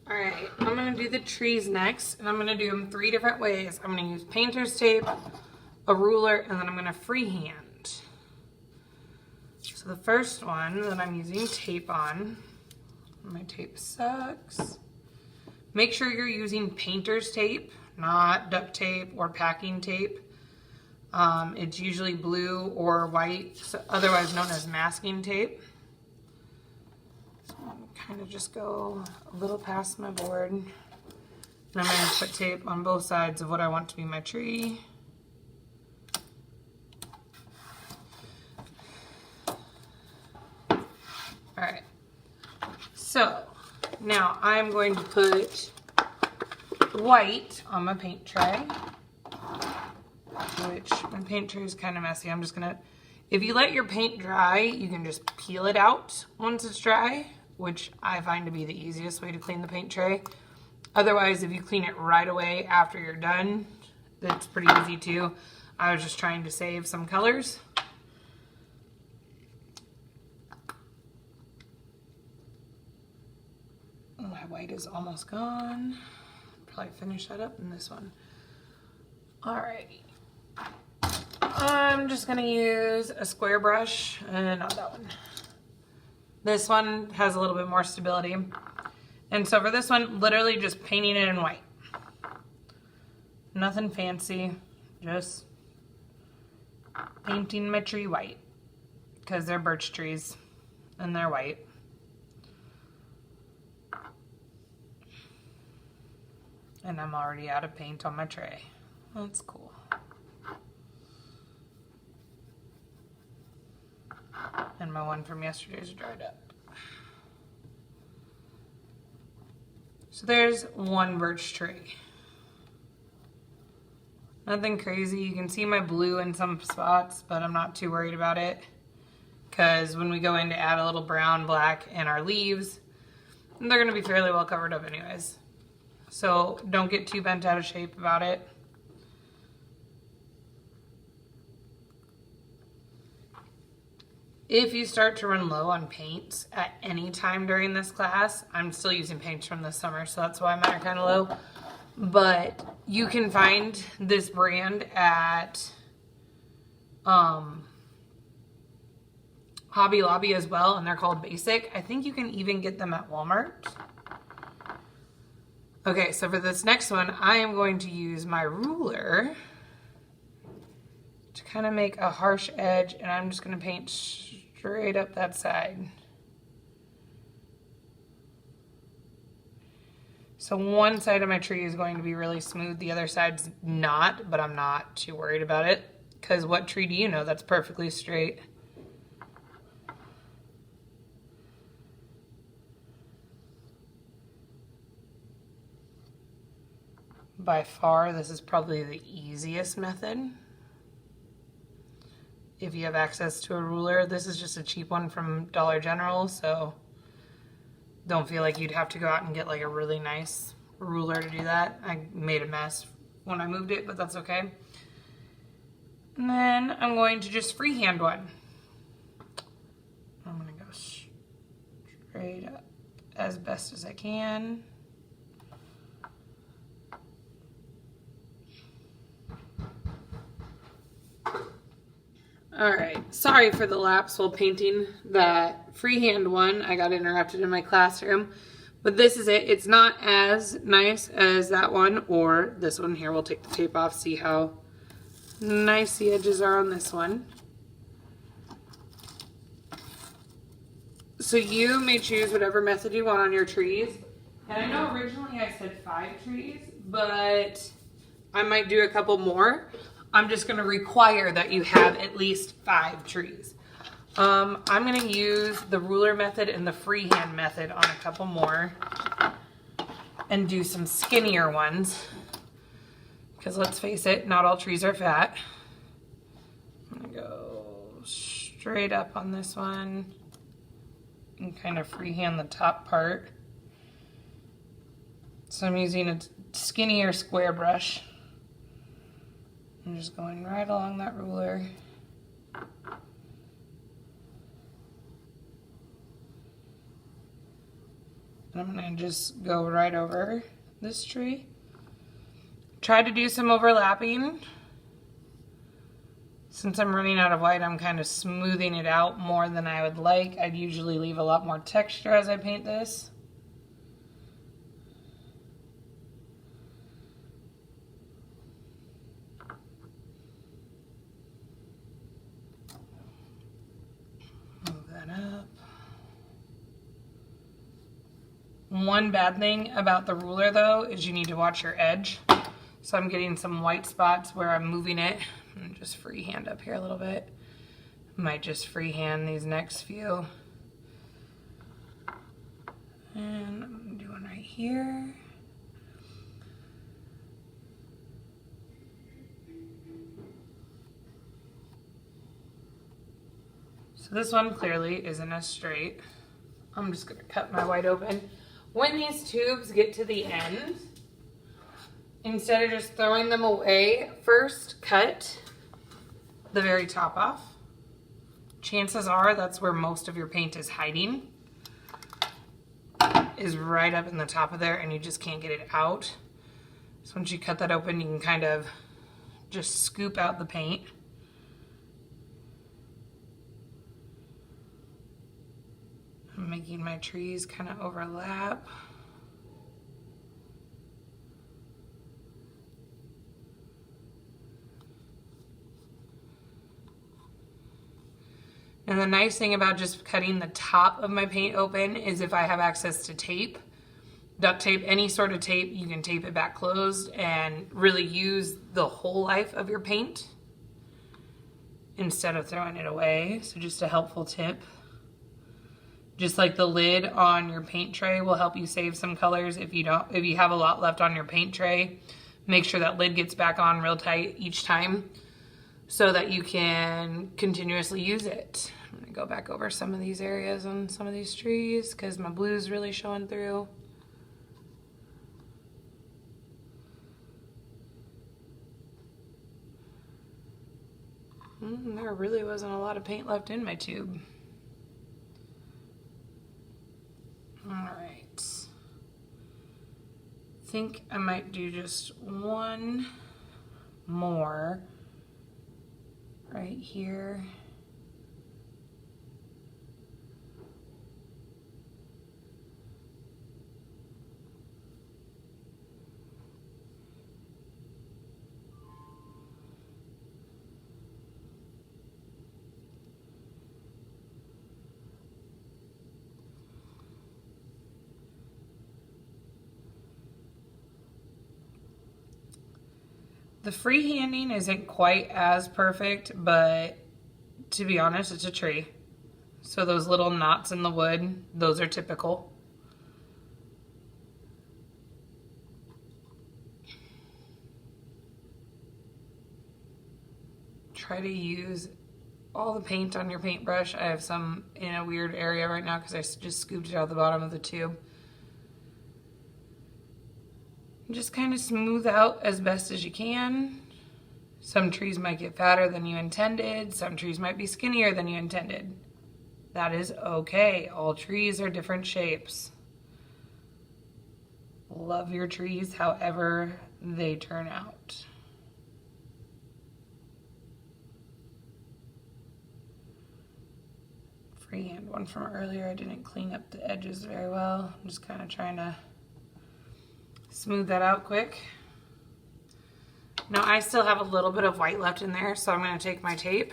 All right, I'm gonna do the trees next, and I'm gonna do them 3 different ways. I'm gonna use painter's tape, a ruler, and then I'm gonna freehand. So the first one that I'm using tape on, my tape sucks. Make sure you're using painter's tape, not duct tape or packing tape. It's usually blue or white, so otherwise known as masking tape. So I'm kind of just go a little past my board. And I'm going to put tape on both sides of what I want to be my tree. Alright, so now I'm going to put white on my paint tray, which my paint tray is kind of messy. I'm just gonna, if you let your paint dry, you can just peel it out once it's dry, which I find to be the easiest way to clean the paint tray. Otherwise, if you clean it right away after you're done, that's pretty easy too. I was just trying to save some colors. My white is almost gone. Probably finish that up in this one. Alrighty. I'm just gonna use a square brush, and not that one. This one has a little bit more stability. And so for this one, literally just painting it in white. Nothing fancy, just painting my tree white, because they're birch trees and they're white. And I'm already out of paint on my tray. That's cool. And my one from yesterday's dried up. So there's one birch tree. Nothing crazy. You can see my blue in some spots, but I'm not too worried about it, because when we go in to add a little brown, black, and our leaves, they're going to be fairly well covered up anyways. So don't get too bent out of shape about it. If you start to run low on paints at any time during this class, I'm still using paints from this summer, so that's why mine are kind of low. But you can find this brand at Hobby Lobby as well, and they're called Basic. I think you can even get them at Walmart. Okay, so for this next one, I am going to use my ruler to kind of make a harsh edge, and I'm just going to paint straight up that side. So one side of my tree is going to be really smooth, the other side's not, but I'm not too worried about it, because what tree do you know that's perfectly straight? By far, this is probably the easiest method. If you have access to a ruler, this is just a cheap one from Dollar General, so don't feel like you'd have to go out and get like a really nice ruler to do that. I made a mess when I moved it, but that's okay. And then I'm going to just freehand one. I'm gonna go straight up as best as I can. All right, sorry for the lapse while painting that freehand one. I got interrupted in my classroom, but this is it. It's not as nice as that one or this one. Here, we'll take the tape off, see how nice the edges are on this one. So you may choose whatever method you want on your trees. And I know originally I said 5 trees, but I might do a couple more. I'm just going to require that you have at least 5 trees. I'm going to use the ruler method and the freehand method on a couple more and do some skinnier ones, because let's face it, not all trees are fat. I'm going to go straight up on this one and kind of freehand the top part. So I'm using a skinnier square brush. I'm just going right along that ruler. And I'm gonna just go right over this tree. Try to do some overlapping. Since I'm running out of white, I'm kind of smoothing it out more than I would like. I'd usually leave a lot more texture as I paint this. Move that up. One bad thing about the ruler though is you need to watch your edge. So I'm getting some white spots where I'm moving it. I'm gonna just freehand up here a little bit. Might just freehand these next few. And I'm doing right here. So this one clearly isn't as straight. I'm just gonna cut my white open. When these tubes get to the end, instead of just throwing them away, first cut the very top off. Chances are that's where most of your paint is hiding, is right up in the top of there, and you just can't get it out. So once you cut that open, you can kind of just scoop out the paint. I'm making my trees kind of overlap. And the nice thing about just cutting the top of my paint open is if I have access to tape, duct tape, any sort of tape, you can tape it back closed and really use the whole life of your paint instead of throwing it away. So just a helpful tip. Just like the lid on your paint tray will help you save some colors. If you have a lot left on your paint tray, make sure that lid gets back on real tight each time so that you can continuously use it. I'm gonna go back over some of these areas on some of these trees because my blue's really showing through. There really wasn't a lot of paint left in my tube. All right. I think I might do just one more right here. The freehanding isn't quite as perfect, but to be honest, it's a tree. So those little knots in the wood, those are typical. Try to use all the paint on your paintbrush. I have some in a weird area right now because I just scooped it out the bottom of the tube. Just kind of smooth out as best as you can. Some trees might get fatter than you intended. Some trees might be skinnier than you intended. That is okay. All trees are different shapes. Love your trees however they turn out. Freehand one from earlier. I didn't clean up the edges very well. I'm just kind of trying to smooth that out quick. Now I still have a little bit of white left in there, so I'm going to take my tape.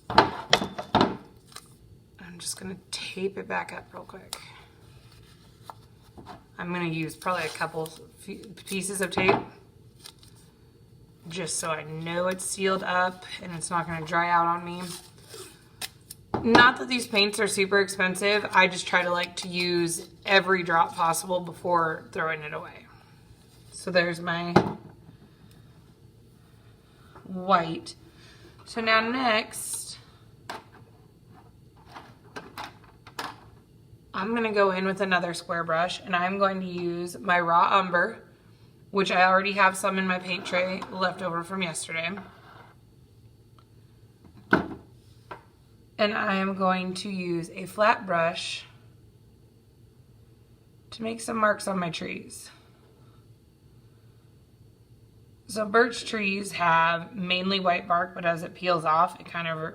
I'm just going to tape it back up real quick. I'm going to use probably a couple pieces of tape just so I know it's sealed up and it's not going to dry out on me. Not that these paints are super expensive, I just try to like to use every drop possible before throwing it away. So there's my white. So now next, I'm gonna go in with another square brush and I'm going to use my raw umber, which I already have some in my paint tray left over from yesterday. And I am going to use a flat brush to make some marks on my trees. So birch trees have mainly white bark, but as it peels off, it kind of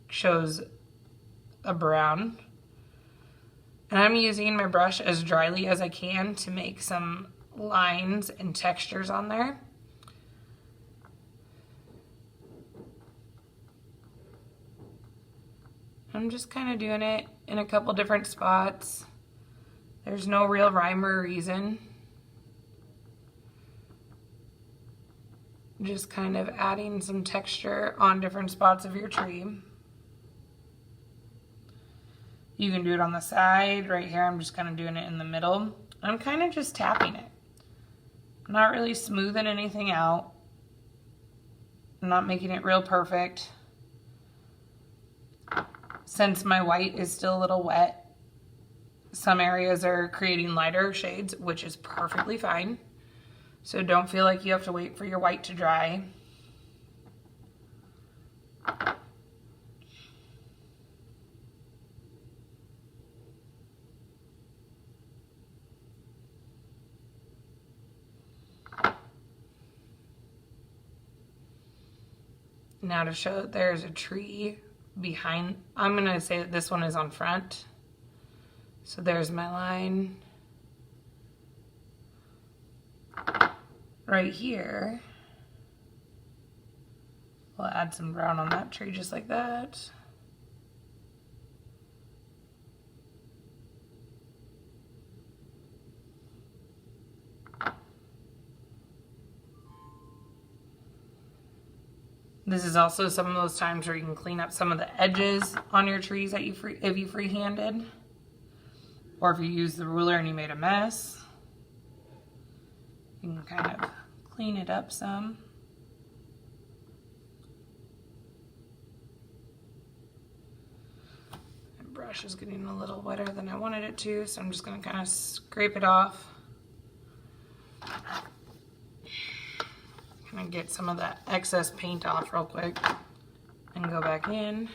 shows a brown. And I'm using my brush as dryly as I can to make some lines and textures on there. I'm just kind of doing it in a couple different spots. There's no real rhyme or reason. Just kind of adding some texture on different spots of your tree. You can do it on the side. Right here, I'm just kind of doing it in the middle. I'm kind of just tapping it. I'm not really smoothing anything out. I'm not making it real perfect. Since my white is still a little wet, some areas are creating lighter shades, which is perfectly fine. So don't feel like you have to wait for your white to dry. Now to show that there's a tree behind, I'm going to say that this one is on front. So there's my line. Right here, we'll add some brown on that tree just like that. This is also some of those times where you can clean up some of the edges on your trees that if you freehanded, or if you use the ruler and you made a mess. You can kind of clean it up some. My brush is getting a little wetter than I wanted it to, so I'm just going to kind of scrape it off. Kind of get some of that excess paint off real quick and go back in.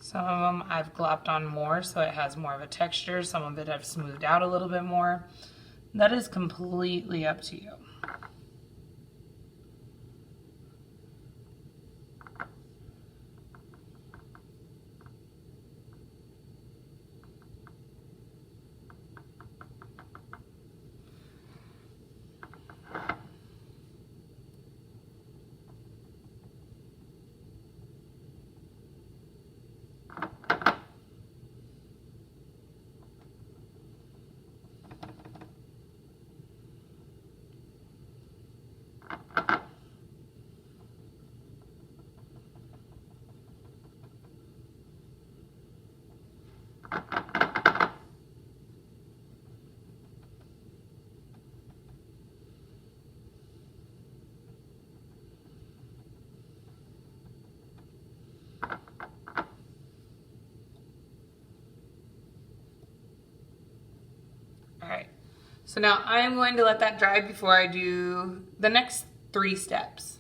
Some of them I've glopped on more so it has more of a texture. Some of it I've smoothed out a little bit more. That is completely up to you. So now I'm going to let that dry before I do the next 3 steps.